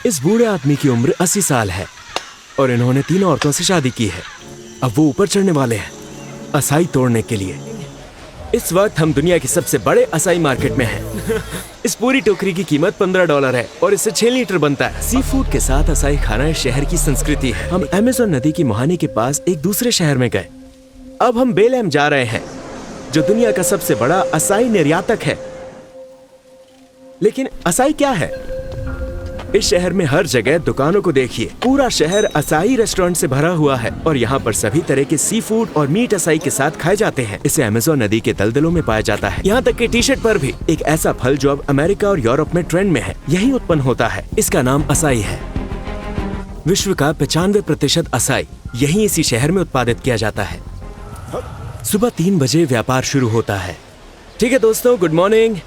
इस बूढ़े आदमी की उम्र 80 साल है और इन्होंने 3 औरतों से शादी की है। अब वो ऊपर चढ़ने वाले हैं असाई तोड़ने के लिए। इस वक्त हम दुनिया की सबसे बड़े असाई मार्केट में हैं। इस पूरी टोकरी की कीमत $15 है और इससे 6 लीटर बनता है। सी फूड के साथ असाई खाना इस शहर की संस्कृति है। हम अमेज़न नदी की मुहाने के पास एक दूसरे शहर में गए। अब हम बेलैम जा रहे हैं जो दुनिया का सबसे बड़ा असाई निर्यातक है। लेकिन असाई क्या है? इस शहर में हर जगह दुकानों को देखिए। पूरा शहर असाई रेस्टोरेंट से भरा हुआ है और यहाँ पर सभी तरह के सी फूड और मीट असाई के साथ खाए जाते हैं। इसे अमेज़न नदी के दलदलों में पाया जाता है। यहाँ तक कि टी शर्ट पर भी। एक ऐसा फल जो अब अमेरिका और यूरोप में ट्रेंड में है, यही उत्पन्न होता है। इसका नाम असाई है। विश्व का 95% असाई यही इसी शहर में उत्पादित किया जाता है। सुबह 3 बजे व्यापार शुरू होता है। ठीक है दोस्तों, गुड मॉर्निंग।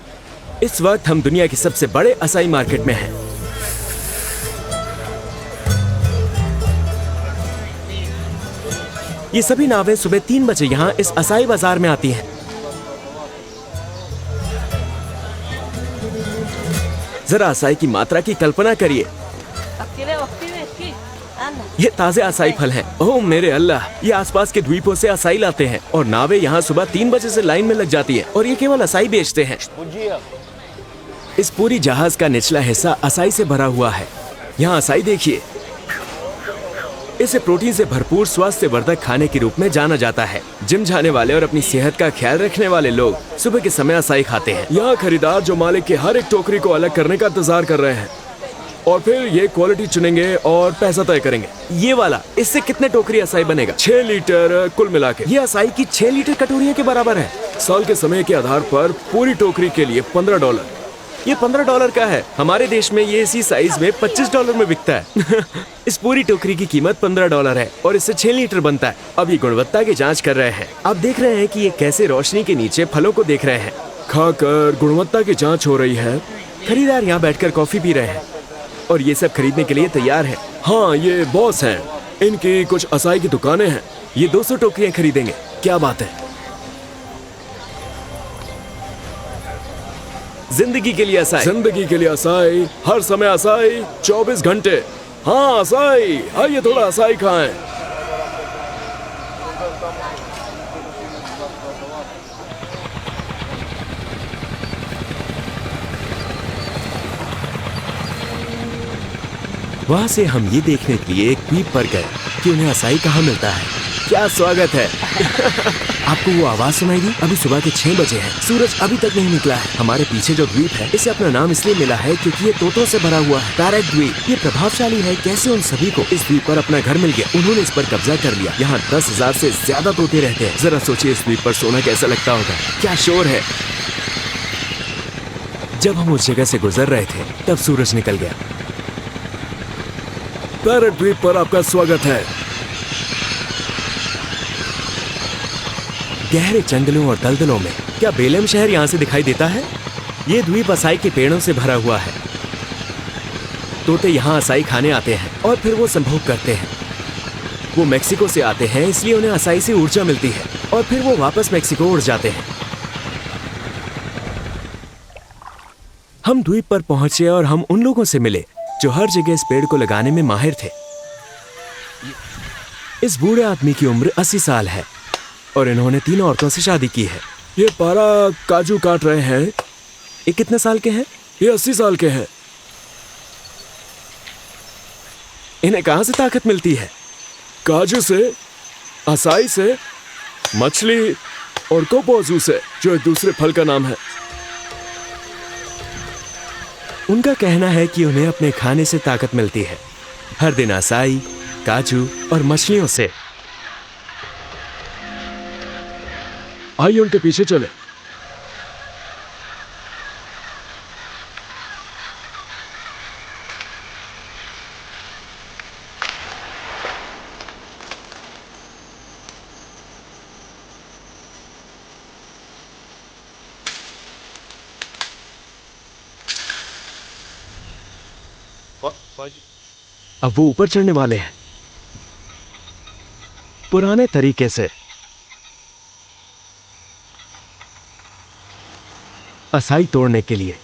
इस वक्त हम दुनिया की सबसे बड़े असाई मार्केट में हैं। ये सभी नावें सुबह 3 बजे यहाँ इस असाई बाजार में आती हैं। जरा असाई की मात्रा की कल्पना करिए। ये ताजे असाई फल हैं। ओह मेरे अल्लाह, ये आसपास के द्वीपों से असाई लाते हैं और नावें यहाँ सुबह 3 बजे से लाइन में लग जाती है और ये केवल असाई बेचते हैं। इस पूरी जहाज का निचला हिस्सा असाई से भरा हुआ है। यहाँ असाई देखिए। इसे प्रोटीन से भरपूर स्वास्थ्यवर्धक खाने के रूप में जाना जाता है। जिम जाने वाले और अपनी सेहत का ख्याल रखने वाले लोग सुबह के समय असाई खाते हैं। यहाँ खरीदार जो मालिक की हर एक टोकरी को अलग करने का इंतजार कर रहे हैं और फिर ये क्वालिटी चुनेंगे और पैसा तय करेंगे। ये वाला, इससे कितने टोकरी असाई बनेगा? 6 लीटर कुल मिला के। ये असाई की 6 लीटर कटोरियों के बराबर है। साल के समय के आधार पर पूरी टोकरी के लिए $15। ये $15 का है। हमारे देश में ये इसी साइज में $25 में बिकता है। इस पूरी टोकरी की कीमत $15 है और इससे 6 लीटर बनता है। अब ये गुणवत्ता की जांच कर रहे हैं। आप देख रहे हैं कि ये कैसे रोशनी के नीचे फलों को देख रहे हैं। खाकर गुणवत्ता की जांच हो रही है। खरीदार यहाँ बैठकर कॉफी पी रहे हैं और ये सब खरीदने के लिए तैयार है। हाँ, ये बॉस हैं। इनकी कुछ असाई की दुकानें हैं। ये 200 टोकरियां खरीदेंगे। क्या बात है। जिंदगी के लिए असाई। जिंदगी के लिए असाई, हर समय असाई, 24 घंटे। हाँ असाई, आइए थोड़ा असाई खाएं। वहां से हम ये देखने के लिए एक द्वीप पर गए कि उन्हें असाई कहाँ मिलता है। क्या स्वागत है। आपको वो आवाज सुनाई दी? अभी सुबह के 6 बजे हैं। सूरज अभी तक नहीं निकला है। हमारे पीछे जो द्वीप है, इसे अपना नाम इसलिए मिला है क्योंकि ये तोतों से भरा हुआ है। पैरेट द्वीप। ये प्रभावशाली है। कैसे उन सभी को इस द्वीप पर अपना घर मिल गया। उन्होंने इस पर कब्जा कर लिया। यहाँ 10,000 से ज्यादा तोते रहते हैं। जरा सोचिए इस द्वीप पर सोना कैसा लगता होगा। क्या शोर है। जब हम उस जगह से गुजर रहे थे तब सूरज निकल गया। पैरेट द्वीप पर आपका स्वागत है। गहरे जंगलों और दलदलों में क्या बेलम शहर यहाँ से दिखाई देता है? ये द्वीप असाई के पेड़ों से भरा हुआ है। तोते यहाँ असाई खाने आते हैं और फिर वो संभोग करते हैं। वो मेक्सिको से आते हैं, इसलिए उन्हें असाई से ऊर्जा मिलती है और फिर वो वापस मेक्सिको उड़ जाते हैं। हम द्वीप पर पहुंचे और हम उन लोगों से मिले जो हर जगह इस पेड़ को लगाने में माहिर थे। इस बूढ़े आदमी की उम्र 80 साल है और इन्होंने 3 औरतों से शादी की है। ये पारा काजू काट रहे हैं। ये कितने साल के हैं? ये 80 साल के हैं। इन्हें कहां से ताकत मिलती है? काजू से, असाई से, मछली और कोपोजू से, जो एक दूसरे फल का नाम है। उनका कहना है कि उन्हें अपने खाने से ताकत मिलती है। हर दिन असाई, काजू और मछलियों से। आइए उनके पीछे चले। अब वो ऊपर चढ़ने वाले हैं पुराने तरीके से। असाई तोड़ने के लिए।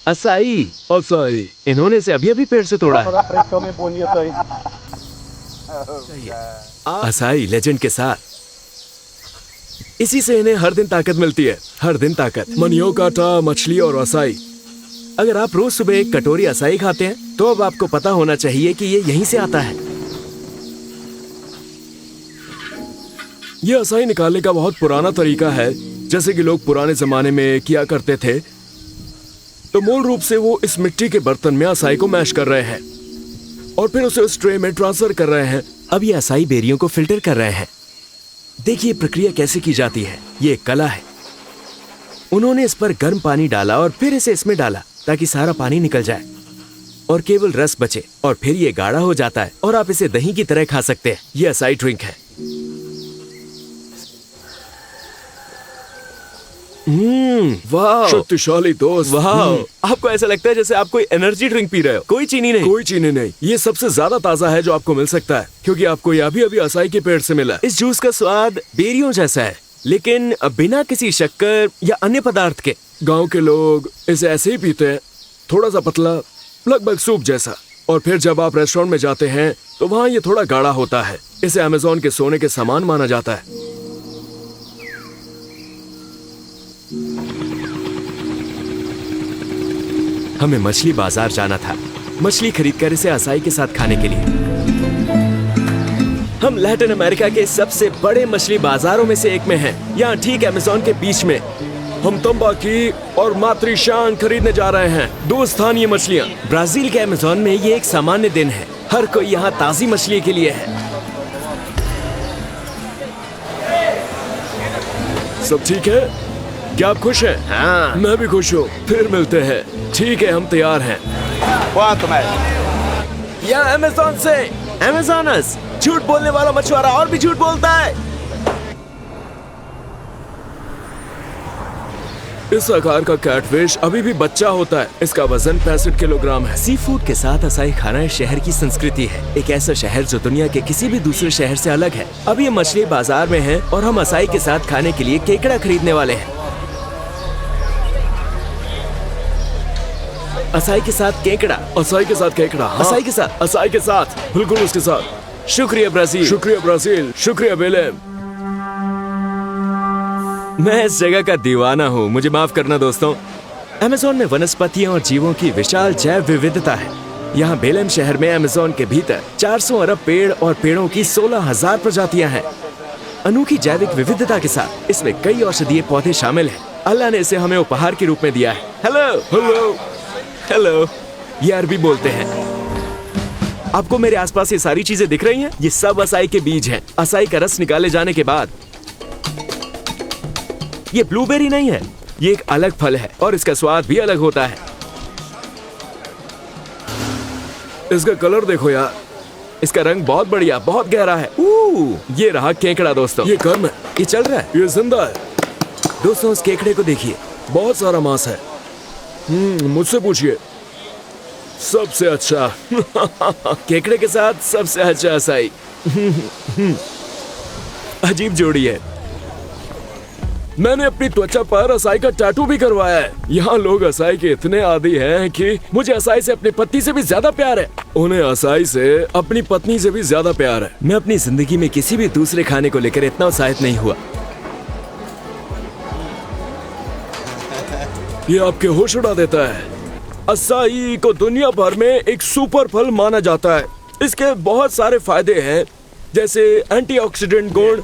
असाई। Açaí. इन्होंने इसे अभी अभी पेड़ से तोड़ा है। Olha a pressão bem bonita aí. Acai legend के साथ इसी से इन्हें हर दिन ताकत मिलती है, हर दिन ताकत। मनियो काटा, मछली और असाई। अगर आप रोज सुबह एक कटोरी असाई खाते हैं तो अब आपको पता होना चाहिए कि ये यहीं से आता है। ये असाई निकालने का बहुत पुराना तरीका है, जैसे कि लोग पुराने जमाने में किया करते थे। तो मूल रूप से वो इस मिट्टी के बर्तन में असाई को मैश कर रहे हैं और फिर उसे उस ट्रे में ट्रांसफर कर रहे हैं। अब ये असाई बेरियों को फिल्टर कर रहे हैं। देखिए प्रक्रिया कैसे की जाती है, ये एक कला है। उन्होंने इस पर गर्म पानी डाला और फिर इसे इसमें डाला ताकि सारा पानी निकल जाए और केवल रस बचे, और फिर ये गाढ़ा हो जाता है और आप इसे दही की तरह खा सकते हैं। ये असाई ड्रिंक है। वाह, शक्तिशाली दोस्त। वाह, आपको ऐसा लगता है जैसे आप कोई एनर्जी ड्रिंक पी रहे हो। कोई चीनी नहीं। कोई चीनी नहीं। ये सबसे ज्यादा ताजा है जो आपको मिल सकता है, क्योंकि आपको ये अभी अभी असाई के पेड़ से मिला है। इस जूस का स्वाद बेरियों जैसा है, लेकिन बिना किसी शक्कर या अन्य पदार्थ के। गांव के लोग इसे ऐसे ही पीते हैं, थोड़ा सा पतला, लगभग सूप जैसा। और फिर जब आप रेस्टोरेंट में जाते हैं तो वहाँ ये थोड़ा गाढ़ा होता है। इसे अमेज़न के सोने के समान माना जाता है। हमें मछली बाजार जाना था, मछली खरीदकर इसे असाई के साथ खाने के लिए। हम लैटिन अमेरिका के सबसे बड़े मछली बाजारों में से एक में हैं, यहाँ ठीक अमेज़न के बीच में। हम तंबाकी और मातृशान खरीदने जा रहे हैं, 2 स्थानीय मछलियाँ। ब्राजील के अमेज़न में ये एक सामान्य दिन है। हर कोई यहाँ ताजी मछली के लिए है। सब ठीक है? क्या आप खुश हैं? हाँ। मैं भी खुश हूँ। फिर मिलते हैं। ठीक है, हम तैयार हैं। Quanto, mestre? यहाँ अमेज़न से अमेज़नस, झूठ बोलने वाला मछुआरा और भी झूठ बोलता है। इस आकार का कैटफिश अभी भी बच्चा होता है। इसका वजन 65 किलोग्राम है। सी फूड के साथ असाई खाना इस शहर की संस्कृति है, एक ऐसा शहर जो दुनिया के किसी भी दूसरे शहर से अलग है। अब ये मछली बाजार में है और हम असाई के साथ खाने के लिए केकड़ा खरीदने वाले हैं। असाई के साथ केकड़ा। असाई के साथ केकड़ा। हाँ। असाई के साथ। असाई के साथ, बिल्कुल उसके साथ। शुक्रिया ब्राजील। शुक्रिया ब्राजील। शुक्रिया बेलेम। मैं इस जगह का दीवाना हूँ, मुझे माफ करना दोस्तों। अमेज़न में वनस्पतियों और जीवों की विशाल जैव विविधता है। यहाँ बेलेम शहर में अमेज़न के भीतर 400 अरब पेड़ और पेड़ों की 16,000 प्रजातियां हैं। अनोखी जैविक विविधता के साथ इसमें कई औषधीय पौधे शामिल हैं। अल्लाह ने इसे हमें उपहार के रूप में दिया है। Hello hello. हेलो। ये अरबी बोलते हैं। आपको मेरे आसपास ये सारी चीजें दिख रही हैं? ये सब असाई के बीज हैं। असाई का रस निकाले जाने के बाद ये ब्लूबेरी नहीं है, ये एक अलग फल है और इसका स्वाद भी अलग होता है। इसका कलर देखो यार, इसका रंग बहुत बढ़िया, बहुत गहरा है। ये रहा केकड़ा दोस्तों। ये गर्म है, ये चल रहा है। ये जिंदा है। दोस्तों उस केकड़े को देखिए, बहुत सारा मांस है। मुझसे पूछिए, सबसे अच्छा। केकड़े के साथ सबसे अच्छा असाई। अजीब जोड़ी है। मैंने अपनी त्वचा पर असाई का टैटू भी करवाया है। यहाँ लोग असाई के इतने आदी हैं कि मुझे असाई से अपनी पत्नी से भी ज्यादा प्यार है। उन्हें असाई से अपनी पत्नी से भी ज्यादा प्यार है। मैं अपनी जिंदगी में किसी भी दूसरे खाने को लेकर इतना उत्साहित नहीं हुआ। ये आपके होश उड़ा देता है। असाई को दुनिया भर में एक सुपर फल माना जाता है। इसके बहुत सारे फायदे हैं, जैसे एंटीऑक्सीडेंट गुण।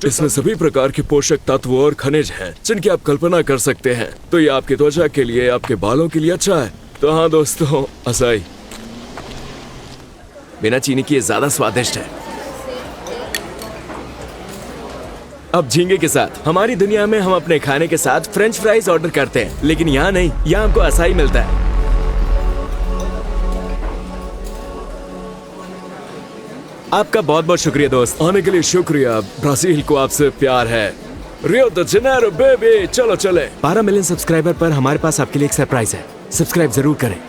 इसमें सभी प्रकार के पोषक तत्व और खनिज हैं, जिनकी आप कल्पना कर सकते हैं। तो ये आपकी त्वचा के लिए, आपके बालों के लिए अच्छा है। तो हाँ दोस्तों, असाई बिना चीनी के ज्यादा स्वादिष्ट है। अब झींगे के साथ। हमारी दुनिया में हम अपने खाने के साथ फ्रेंच फ्राइज ऑर्डर करते हैं, लेकिन यहाँ नहीं, यहाँ हमको असाई मिलता है। आपका बहुत बहुत शुक्रिया दोस्त। आने के लिए शुक्रिया। ब्राजील को आपसे प्यार है। रियो द जेनेरो बेबी, चलो चले। 12 मिलियन सब्सक्राइबर पर हमारे पास आपके लिए एक सरप्राइज है। सब्सक्राइब जरूर करें।